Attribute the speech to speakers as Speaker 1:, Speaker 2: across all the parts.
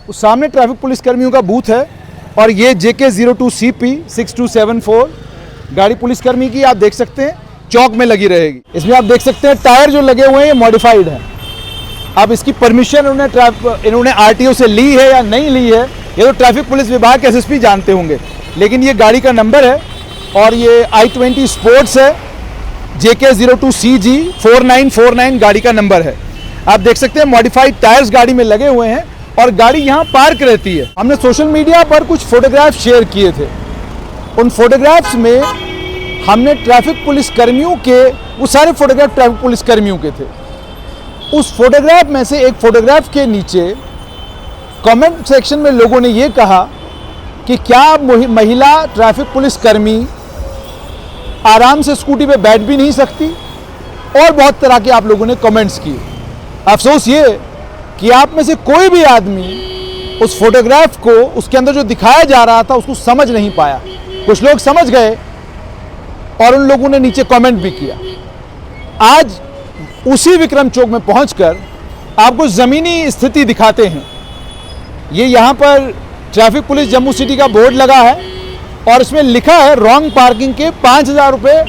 Speaker 1: उस सामने traffic police कर्मियों का बूथ है और ये JK02CP 6274 गाड़ी पुलिसकर्मी की आप देख सकते हैं चौक में लगी रहेगी। इसमें आप देख सकते हैं टायर जो लगे हुए हैं ये मॉडिफाइड है। अब इसकी परमिशन इन्होंने RTO से ली है या नहीं ली है ये तो ट्रैफिक पुलिस विभाग के SSP जानते होंगे, लेकिन ये गाड़ी का नंबर है और ये I-20 स्पोर्ट्स है, JK02CG 4949 गाड़ी का नंबर है। आप देख सकते हैं मॉडिफाइड टायर्स गाड़ी में लगे हुए हैं और गाड़ी यहाँ पार्क रहती है। हमने सोशल मीडिया पर कुछ फोटोग्राफ शेयर किए थे, उन फोटोग्राफ्स में हमने ट्रैफिक पुलिस कर्मियों के वो सारे फोटोग्राफ ट्रैफिक पुलिस कर्मियों के थे। उस फोटोग्राफ में से एक फोटोग्राफ के नीचे कमेंट सेक्शन में लोगों ने ये कहा कि क्या महिला ट्रैफिक पुलिस कर्मी आराम से स्कूटी पे बैठ भी नहीं सकती, और बहुत तरह के आप लोगों ने कमेंट्स किए। अफसोस ये कि आप में से कोई भी आदमी उस फोटोग्राफ को उसके अंदर जो दिखाया जा रहा था उसको समझ नहीं पाया। कुछ लोग समझ गए और उन लोगों ने नीचे कमेंट भी किया। आज उसी विक्रम चौक में पहुंचकर आपको ज़मीनी स्थिति दिखाते हैं। ये यहाँ पर ट्रैफिक पुलिस जम्मू सिटी का बोर्ड लगा है और इसमें लिखा है रॉन्ग पार्किंग के 5,000 रुपये,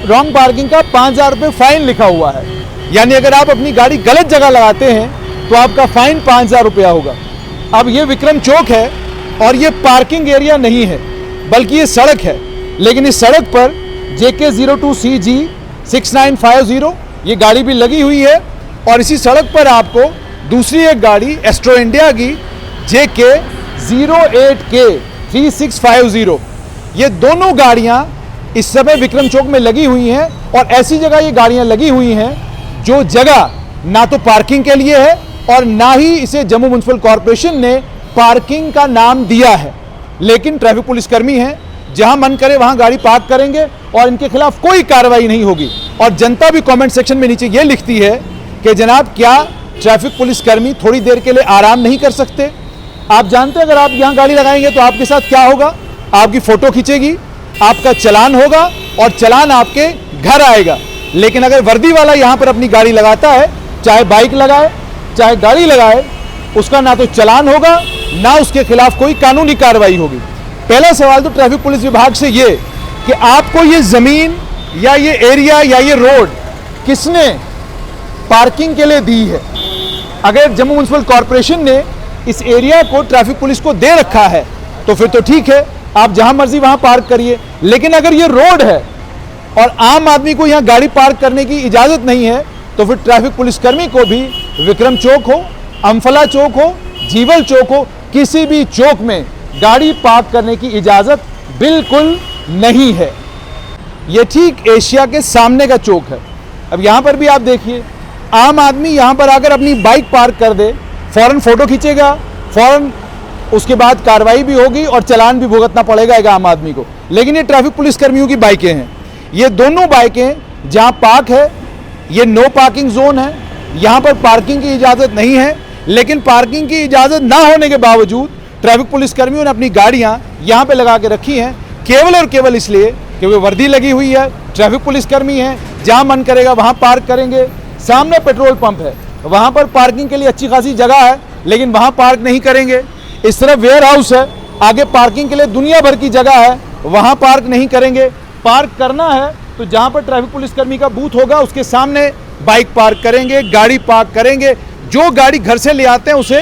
Speaker 1: रॉन्ग पार्किंग का 5,000 रुपये फाइन लिखा हुआ है। यानी अगर आप अपनी गाड़ी गलत जगह लगाते हैं तो आपका फाइन 5,000 रुपया होगा। अब ये विक्रम चौक है और ये पार्किंग एरिया नहीं है बल्कि ये सड़क है, लेकिन इस सड़क पर JK02CG 6950 ये गाड़ी भी लगी हुई है और इसी सड़क पर आपको दूसरी एक गाड़ी एस्ट्रो इंडिया की JK08K 3650 ये दोनों गाड़ियां इस समय विक्रम चौक में लगी हुई हैं। और ऐसी जगह ये गाड़ियां लगी हुई हैं जो जगह ना तो पार्किंग के लिए है और ना ही इसे जम्मू म्युनिसिपल कॉरपोरेशन ने पार्किंग का नाम दिया है, लेकिन ट्रैफिक पुलिस कर्मी हैं, जहां मन करे वहां गाड़ी पार्क करेंगे और इनके खिलाफ कोई कार्रवाई नहीं होगी। और जनता भी कमेंट सेक्शन में नीचे ये लिखती है कि जनाब क्या ट्रैफिक पुलिस कर्मी थोड़ी देर के लिए आराम नहीं कर सकते? आप जानते हैं अगर आप यहाँ गाड़ी लगाएंगे तो आपके साथ क्या होगा? आपकी फोटो खींचेगी, आपका चालान होगा और चालान आपके घर आएगा। लेकिन अगर वर्दी वाला यहाँ पर अपनी गाड़ी लगाता है, चाहे बाइक लगाए चाहे गाड़ी लगाए, उसका ना तो चालान होगा ना उसके खिलाफ कोई कानूनी कार्रवाई होगी। पहला सवाल तो ट्रैफिक पुलिस विभाग से ये कि आपको ये जमीन या ये एरिया या ये रोड किसने पार्किंग के लिए दी है? अगर जम्मू म्युनिसिपल कॉरपोरेशन ने इस एरिया को ट्रैफिक पुलिस को दे रखा है तो फिर तो ठीक है, आप जहां मर्जी वहां पार्क करिए। लेकिन अगर ये रोड है और आम आदमी को यहां गाड़ी पार्क करने की इजाजत नहीं है तो फिर ट्रैफिक पुलिसकर्मी को भी विक्रम चौक हो, अम्फला चौक हो, जीवल चौक हो, किसी भी चौक में गाड़ी पार्क करने की इजाजत बिल्कुल नहीं है। ये ठीक एशिया के सामने का चौक है। अब यहाँ पर भी आप देखिए, आम आदमी यहाँ पर आकर अपनी बाइक पार्क कर दे, फौरन फोटो खींचेगा, फौरन उसके बाद कार्रवाई भी होगी और चालान भी भुगतना पड़ेगा एक आम आदमी को। लेकिन ये ट्रैफिक पुलिस कर्मियों की बाइकें हैं। ये दोनों बाइकें जहाँ पार्क है, ये नो पार्किंग जोन है, यहाँ पर पार्किंग की इजाज़त नहीं है। लेकिन पार्किंग की इजाज़त ना होने के बावजूद ट्रैफिक पुलिस कर्मियों ने अपनी गाड़ियाँ यहाँ पर लगा के रखी हैं, केवल और केवल इसलिए कि वो वर्दी लगी हुई है, ट्रैफिक पुलिसकर्मी हैं, जहाँ मन करेगा वहाँ पार्क करेंगे। सामने पेट्रोल पंप है, वहाँ पर पार्किंग के लिए अच्छी खासी जगह है, लेकिन वहाँ पार्क नहीं करेंगे। इस तरफ वेयर हाउस है, आगे पार्किंग के लिए दुनिया भर की जगह है, वहाँ पार्क नहीं करेंगे। पार्क करना है तो जहाँ पर ट्रैफिक पुलिसकर्मी का बूथ होगा उसके सामने बाइक पार्क करेंगे, गाड़ी पार्क करेंगे। जो गाड़ी घर से ले आते हैं उसे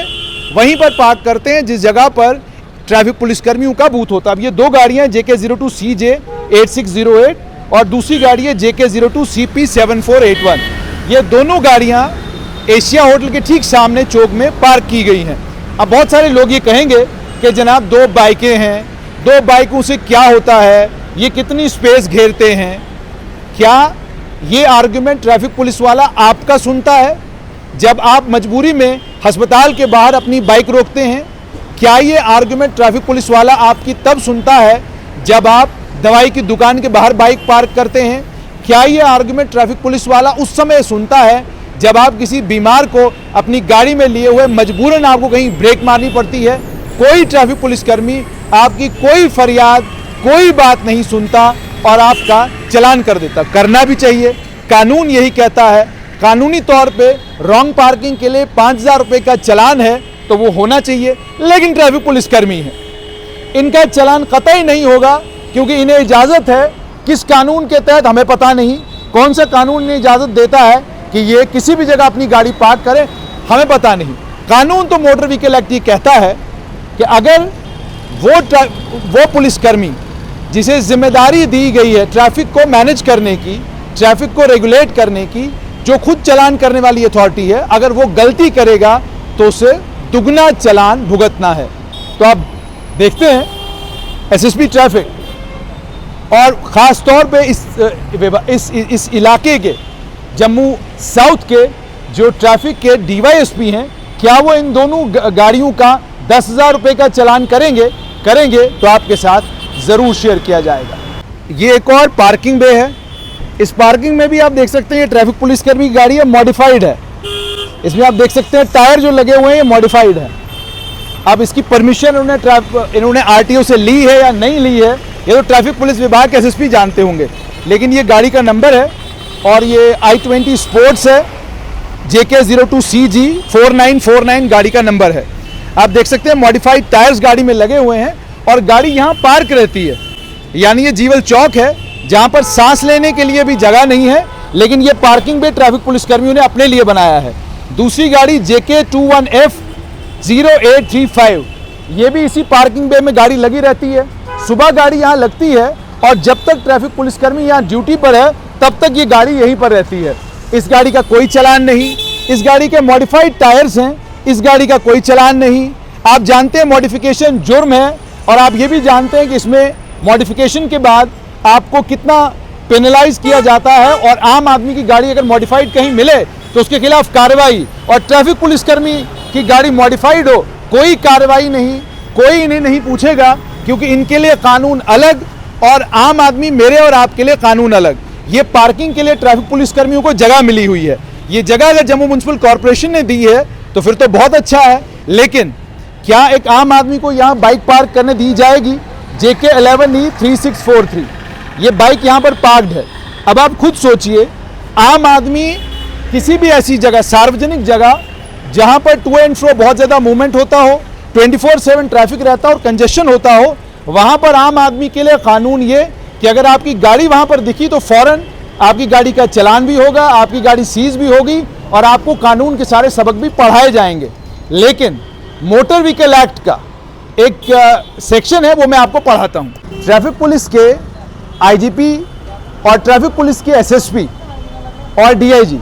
Speaker 1: वहीं पर पार्क करते हैं जिस जगह पर ट्रैफिक पुलिसकर्मियों का बूथ होता है। अब ये दो गाड़ियाँ JK02CJ 8608 और दूसरी गाड़ी है JK02CP 7481। ये दोनों गाड़ियाँ एशिया होटल के ठीक सामने चौक में पार्क की गई हैं। अब बहुत सारे लोग ये कहेंगे कि जनाब दो बाइकें हैं, दो बाइकों से क्या होता है, ये कितनी स्पेस घेरते हैं? क्या ये आर्गुमेंट ट्रैफिक पुलिस वाला आपका सुनता है जब आप मजबूरी में अस्पताल के बाहर अपनी बाइक रोकते हैं? क्या ये आर्गुमेंट ट्रैफिक पुलिस वाला आपकी तब सुनता है जब आप दवाई की दुकान के बाहर बाइक पार्क करते हैं? क्या ये आर्गुमेंट ट्रैफिक पुलिस वाला उस समय सुनता है जब आप किसी बीमार को अपनी गाड़ी में लिए हुए मजबूरन आपको कहीं ब्रेक मारनी पड़ती है? कोई ट्रैफिक पुलिसकर्मी आपकी कोई फरियाद, कोई बात नहीं सुनता और आपका चालान कर देता। करना भी चाहिए, कानून यही कहता है। कानूनी तौर पे रॉन्ग पार्किंग के लिए 5,000 रुपये का चालान है तो वो होना चाहिए, लेकिन ट्रैफिक पुलिस कर्मी है, इनका चालान कतई नहीं होगा, क्योंकि इन्हें इजाज़त है। किस कानून के तहत हमें पता नहीं, कौन सा कानून इन्हें इजाज़त देता है कि ये किसी भी जगह अपनी गाड़ी पार्क करें, हमें पता नहीं। कानून तो मोटर व्हीकल एक्ट ये कहता है कि अगर वो पुलिसकर्मी जिसे जिम्मेदारी दी गई है ट्रैफिक को मैनेज करने की, ट्रैफिक को रेगुलेट करने की, जो खुद चालान करने वाली अथॉरिटी है, अगर वो गलती करेगा तो उसे दुगना चालान भुगतना है। तो आप देखते हैं एसएसपी ट्रैफिक और ख़ास तौर पे इस इलाके के जम्मू साउथ के जो ट्रैफिक के डीवाईएसपी हैं, क्या वो इन दोनों गाड़ियों का 10,000 रुपये का चालान करेंगे तो आपके साथ ज़रूर शेयर किया जाएगा। ये एक और पार्किंग बे है। इस पार्किंग में भी आप देख सकते हैं ये ट्रैफिक पुलिसकर्मी की गाड़ी है, मॉडिफाइड है। इसमें आप देख सकते हैं टायर जो लगे हुए हैं ये मॉडिफाइड है। अब इसकी परमिशन इन्होंने आरटीओ से ली है या नहीं ली है, ये तो ट्रैफिक पुलिस विभाग के एसएसपी जानते होंगे, लेकिन ये गाड़ी का नंबर है और ये i20 स्पोर्ट्स है, JK02CG 4949 गाड़ी का नंबर है। आप देख सकते हैं मॉडिफाइड टायर्स गाड़ी में लगे हुए हैं और गाड़ी यहाँ पार्क रहती है, यानी ये जीवल चौक है जहाँ पर सांस लेने के लिए भी जगह नहीं है, लेकिन ये पार्किंग भी ट्रैफिक पुलिसकर्मियों ने अपने लिए बनाया है। दूसरी गाड़ी JK21F0835, ये भी इसी पार्किंग बे में गाड़ी लगी रहती है। सुबह गाड़ी यहाँ लगती है और जब तक ट्रैफिक पुलिसकर्मी यहाँ ड्यूटी पर है तब तक ये गाड़ी यहीं पर रहती है। इस गाड़ी का कोई चालान नहीं, इस गाड़ी के मॉडिफाइड टायर्स हैं, इस गाड़ी का कोई चालान नहीं। आप जानते हैं मॉडिफिकेशन जुर्म है और आप ये भी जानते हैं कि इसमें मॉडिफिकेशन के बाद आपको कितना पेनलाइज किया जाता है, और आम आदमी की गाड़ी अगर मॉडिफाइड कहीं मिले तो उसके खिलाफ कार्रवाई, और ट्रैफिक पुलिसकर्मी की गाड़ी मॉडिफाइड हो कोई कार्रवाई नहीं, कोई इन्हें नहीं पूछेगा, क्योंकि इनके लिए कानून अलग और आम आदमी मेरे और आपके लिए कानून अलग। ये पार्किंग के लिए ट्रैफिक पुलिसकर्मियों को जगह मिली हुई है। ये जगह अगर जम्मू म्युनिसिपल कॉर्पोरेशन ने दी है तो फिर तो बहुत अच्छा है, लेकिन क्या एक आम आदमी को यहाँ बाइक पार्क करने दी जाएगी? JK11E3643 ये बाइक यहाँ पर पार्क्ड है। अब आप खुद सोचिए, आम आदमी किसी भी ऐसी जगह, सार्वजनिक जगह जहाँ पर टू एंड फ्रो बहुत ज़्यादा मूवमेंट होता हो, 24/7 ट्रैफिक रहता हो और कंजेशन होता हो, वहाँ पर आम आदमी के लिए कानून ये कि अगर आपकी गाड़ी वहाँ पर दिखी तो फौरन आपकी गाड़ी का चालान भी होगा, आपकी गाड़ी सीज भी होगी और आपको कानून के सारे सबक भी पढ़ाए जाएंगे। लेकिन मोटर व्हीकल एक्ट का एक सेक्शन है, वो मैं आपको पढ़ाता हूँ। ट्रैफिक पुलिस के आईजीपी और ट्रैफिक पुलिस के एसएसपी और डीआईजी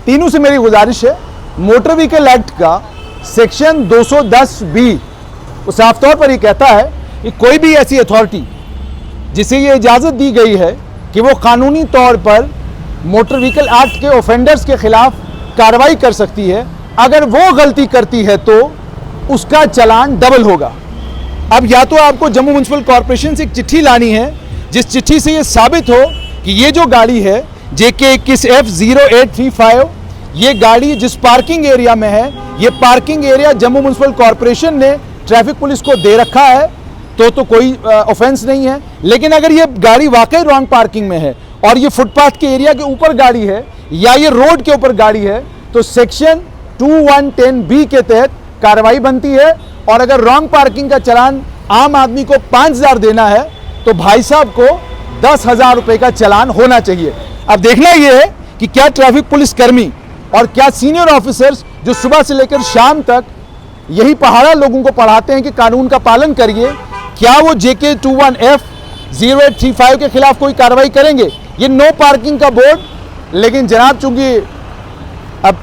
Speaker 1: तीनों से मेरी गुजारिश है, मोटर व्हीकल एक्ट का सेक्शन 210B साफ तौर पर ये कहता है कि कोई भी ऐसी अथॉरिटी जिसे ये इजाज़त दी गई है कि वो कानूनी तौर पर मोटर व्हीकल एक्ट के ऑफेंडर्स के खिलाफ कार्रवाई कर सकती है, अगर वो गलती करती है तो उसका चालान डबल होगा। अब या तो आपको जम्मू म्युनिसिपल कॉर्पोरेशन से एक चिट्ठी लानी है जिस चिट्ठी से ये साबित हो कि ये जो गाड़ी है JK21F0835, ये गाड़ी जिस पार्किंग एरिया में है, ये parking area Jammu municipal corporation ने ट्रैफिक पुलिस को दे रखा है, तो कोई ऑफेंस नहीं है। लेकिन अगर ये गाड़ी वाकई रॉन्ग पार्किंग में है और ये फुटपाथ के एरिया के ऊपर गाड़ी है या ये रोड के ऊपर गाड़ी है, तो सेक्शन 2110B के तहत कार्रवाई बनती है। और अगर रॉन्ग पार्किंग का चालान आम आदमी को 5,000 देना है तो भाई साहब को 10,000 रुपये का चालान होना चाहिए। अब देखना यह है कि क्या ट्रैफिक पुलिस कर्मी और क्या सीनियर ऑफिसर्स जो सुबह से लेकर शाम तक यही पहाड़ा लोगों को पढ़ाते हैं कि कानून का पालन करिए, क्या वो JK21F0835 के खिलाफ कोई कार्रवाई करेंगे? ये नो पार्किंग का बोर्ड, लेकिन जनाब चूंकि अब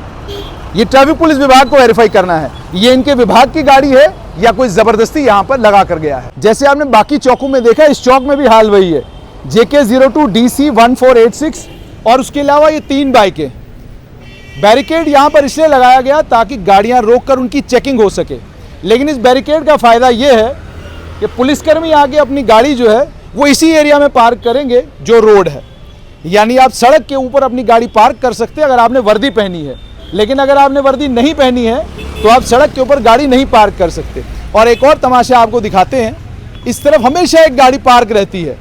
Speaker 1: ये ट्रैफिक पुलिस विभाग को वेरीफाई करना है ये इनके विभाग की गाड़ी है या कोई जबरदस्ती यहां पर लगा कर गया है। जैसे आपने बाकी चौकों में देखा, इस चौक में भी हाल वही है। JK02DC1486 और उसके अलावा ये 3 बाइकें, बैरिकेड यहां पर इसलिए लगाया गया ताकि गाड़ियां रोककर उनकी चेकिंग हो सके। लेकिन इस बैरिकेड का फायदा यह है कि पुलिसकर्मी आगे अपनी गाड़ी जो है वो इसी एरिया में पार्क करेंगे जो रोड है, यानी आप सड़क के ऊपर अपनी गाड़ी पार्क कर सकते हैं अगर आपने वर्दी पहनी है। लेकिन अगर आपने वर्दी नहीं पहनी है तो आप सड़क के ऊपर गाड़ी नहीं पार्क कर सकते। और एक और तमाशा आपको दिखाते हैं, इस तरफ हमेशा एक गाड़ी पार्क रहती है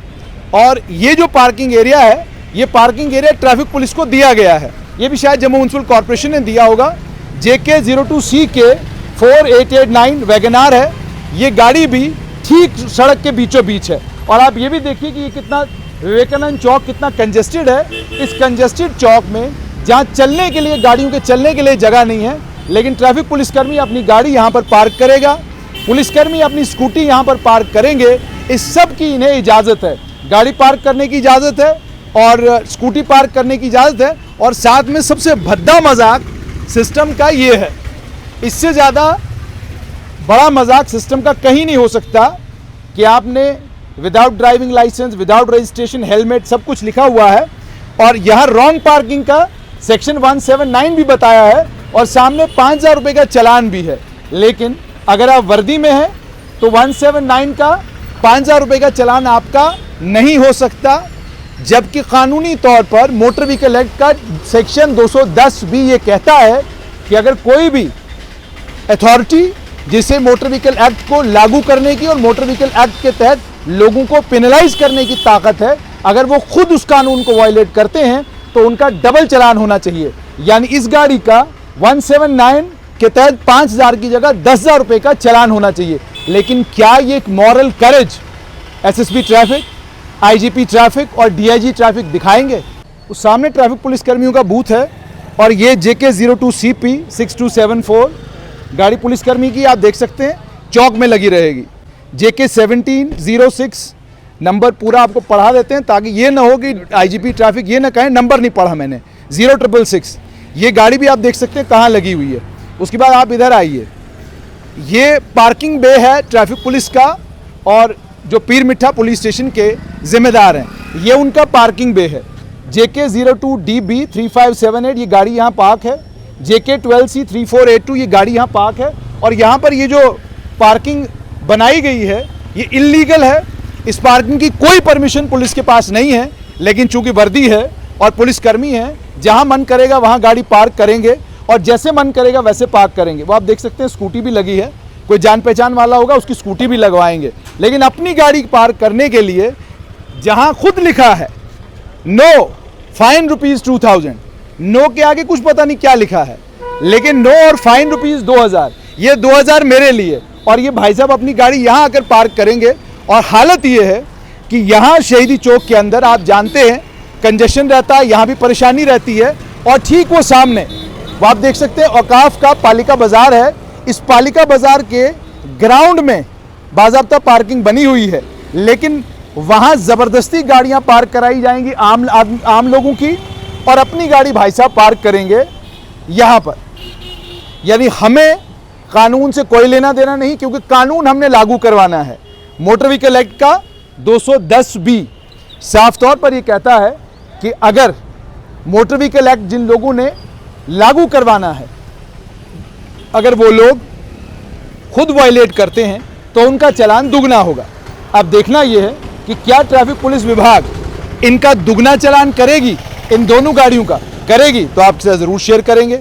Speaker 1: और ये जो पार्किंग एरिया है, ये पार्किंग एरिया ट्रैफिक पुलिस को दिया गया है। ये भी शायद जम्मू म्युनिसिपल कॉर्पोरेशन ने दिया होगा। JK02C के 4889 वैगनार है। ये गाड़ी भी ठीक सड़क के बीचों बीच है। और आप ये भी देखिए कि ये कितना विवेकानंद चौक कितना कंजेस्टेड है। इस कंजेस्टेड चौक में जहाँ चलने के लिए, गाड़ियों के चलने के लिए जगह नहीं है, लेकिन ट्रैफिक पुलिसकर्मी अपनी गाड़ी यहाँ पर पार्क करेगा, पुलिसकर्मी अपनी स्कूटी यहाँ पर पार्क करेंगे। इस सब की इन्हें इजाज़त है, गाड़ी पार्क करने की इजाज़त है और स्कूटी पार्क करने की इजाज़त है। और साथ में सबसे भद्दा मजाक सिस्टम का ये है, इससे ज़्यादा बड़ा मजाक सिस्टम का कहीं नहीं हो सकता कि आपने without driving license, without registration, helmet सब कुछ लिखा हुआ है और यहाँ रॉन्ग पार्किंग का सेक्शन 179 भी बताया है और सामने 5,000 रुपये का चालान भी है। लेकिन अगर आप वर्दी में हैं तो 179 का 5,000 रुपये का चालान आपका नहीं हो सकता, जबकि कानूनी तौर पर मोटर व्हीकल एक्ट का सेक्शन 210 भी ये कहता है कि अगर कोई भी अथॉरिटी जिसे मोटर व्हीकल एक्ट को लागू करने की और मोटर व्हीकल एक्ट के तहत लोगों को पेनलाइज करने की ताकत है, अगर वो खुद उस कानून को वायलेट करते हैं तो उनका डबल चालान होना चाहिए। यानी इस गाड़ी का 179 के तहत 5,000 की जगह 10,000 रुपये का चालान होना चाहिए। लेकिन क्या ये एक moral courage SSP traffic, IGP traffic और डीआईजी ट्रैफिक दिखाएंगे? उस सामने ट्रैफिक पुलिसकर्मियों का बूथ है और ये JK02CP 6274 गाड़ी पुलिसकर्मी की आप देख सकते हैं चौक में लगी रहेगी। JK1706 नंबर पूरा आपको पढ़ा देते हैं ताकि ये ना हो कि आईजीपी ट्रैफिक ये ना कहें नंबर नहीं पढ़ा मैंने। 0666 ये गाड़ी भी आप देख सकते हैं कहाँ लगी हुई है। उसके बाद आप इधर आइए, ये पार्किंग बे है ट्रैफिक पुलिस का और जो पीर मिठा पुलिस स्टेशन के जिम्मेदार हैं, ये उनका पार्किंग बे है। JK02DB 3578 ये गाड़ी यहाँ पार्क है। JK12C 3482 ये गाड़ी यहाँ पार्क है। और यहाँ पर ये जो पार्किंग बनाई गई है ये इल्लीगल है। इस पार्किंग की कोई परमिशन पुलिस के पास नहीं है, लेकिन चूंकि वर्दी है और पुलिसकर्मी है, जहाँ मन करेगा वहाँ गाड़ी पार्क करेंगे और जैसे मन करेगा वैसे पार्क करेंगे। वो आप देख सकते हैं स्कूटी भी लगी है, कोई जान पहचान वाला होगा उसकी स्कूटी भी लगवाएंगे। लेकिन अपनी गाड़ी पार्क करने के लिए जहाँ खुद लिखा है नो फाइन ₹2000, नो के आगे कुछ पता नहीं क्या लिखा है, लेकिन नो और फाइन ₹2000, ये 2000 मेरे लिए। और ये भाई साहब अपनी गाड़ी यहाँ आकर पार्क करेंगे। और हालत ये है कि यहाँ शहीदी चौक के अंदर आप जानते हैं कंजेशन रहता है, यहाँ भी परेशानी रहती है। और ठीक वो सामने वो आप देख सकते हैं औकाफ का पालिका बाजार है। इस पालिका बाजार के ग्राउंड में बाज़ाब्ता पार्किंग बनी हुई है, लेकिन वहाँ ज़बरदस्ती गाड़ियाँ पार्क कराई जाएंगी आम लोगों की और अपनी गाड़ी भाई साहब पार्क करेंगे यहाँ पर। यानी हमें कानून से कोई लेना देना नहीं, क्योंकि कानून हमने लागू करवाना है। मोटर व्हीकल एक्ट का 210B साफ तौर पर यह कहता है कि अगर मोटर व्हीकल एक्ट जिन लोगों ने लागू करवाना है, अगर वो लोग खुद वायलेट करते हैं तो उनका चालान दुगना होगा। अब देखना यह है कि क्या ट्रैफिक पुलिस विभाग इनका दुगना चालान करेगी, इन दोनों गाड़ियों का करेगी तो आपसे ज़रूर शेयर करेंगे।